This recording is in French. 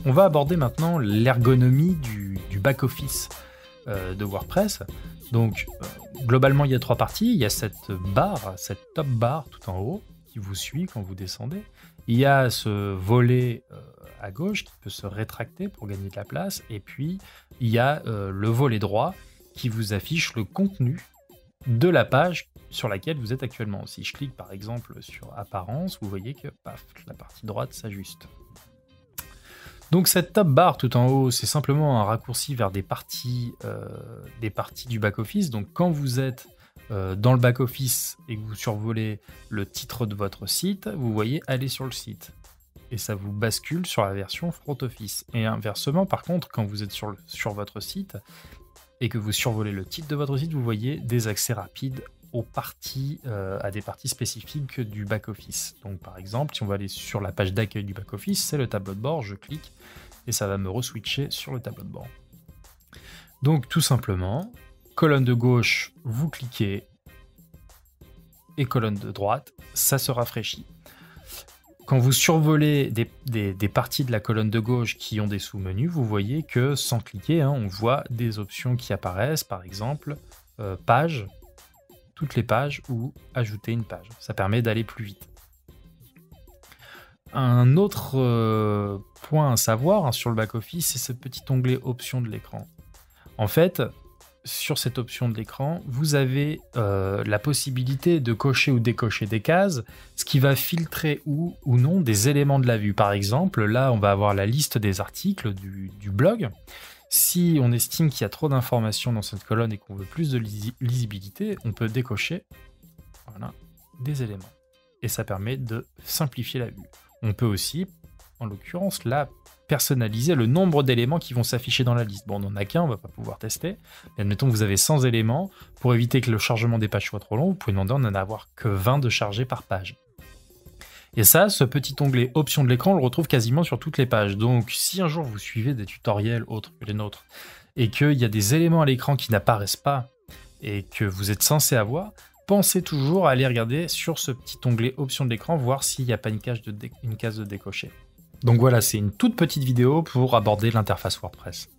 on va aborder maintenant l'ergonomie du back-office de WordPress. Donc, globalement, il y a 3 parties. Il y a cette barre, cette top bar tout en haut qui vous suit quand vous descendez. Il y a ce volet à gauche qui peut se rétracter pour gagner de la place. Et puis, il y a le volet droit qui vous affiche le contenu de la page sur laquelle vous êtes actuellement. Si je clique par exemple sur apparence, vous voyez que paf, la partie droite s'ajuste. Donc cette top bar tout en haut, c'est simplement un raccourci vers des parties du back-office. Donc quand vous êtes dans le back-office et que vous survolez le titre de votre site, vous voyez aller sur le site. Et ça vous bascule sur la version front office. Et inversement, par contre, quand vous êtes sur votre site et que vous survolez le titre de votre site, vous voyez des accès rapides à des parties spécifiques du back-office. Donc par exemple, si on va aller sur la page d'accueil du back-office, c'est le tableau de bord, je clique et ça va me re-switcher sur le tableau de bord. Donc tout simplement, colonne de gauche, vous cliquez et colonne de droite, ça se rafraîchit. Quand vous survolez des parties de la colonne de gauche qui ont des sous-menus, vous voyez que sans cliquer, on voit des options qui apparaissent, par exemple, page, toutes les pages ou ajouter une page. Ça permet d'aller plus vite. Un autre point à savoir sur le back-office, c'est ce petit onglet options de l'écran. En fait, sur cette option de l'écran, vous avez la possibilité de cocher ou décocher des cases, ce qui va filtrer ou non des éléments de la vue. Par exemple, là, on va avoir la liste des articles du blog. Si on estime qu'il y a trop d'informations dans cette colonne et qu'on veut plus de lisibilité, on peut décocher des éléments. Et ça permet de simplifier la vue. On peut aussi, en l'occurrence, là, personnaliser le nombre d'éléments qui vont s'afficher dans la liste. Bon, on n'en a qu'un, on ne va pas pouvoir tester. Mais admettons que vous avez 100 éléments. Pour éviter que le chargement des pages soit trop long, vous pouvez demander d'en avoir que 20 de chargés par page. Et ça, ce petit onglet options de l'écran, on le retrouve quasiment sur toutes les pages. Donc, si un jour vous suivez des tutoriels autres que les nôtres et qu'il y a des éléments à l'écran qui n'apparaissent pas et que vous êtes censé avoir, pensez toujours à aller regarder sur ce petit onglet options de l'écran, voir s'il n'y a pas une case de décocher. Donc voilà, c'est une toute petite vidéo pour aborder l'interface WordPress.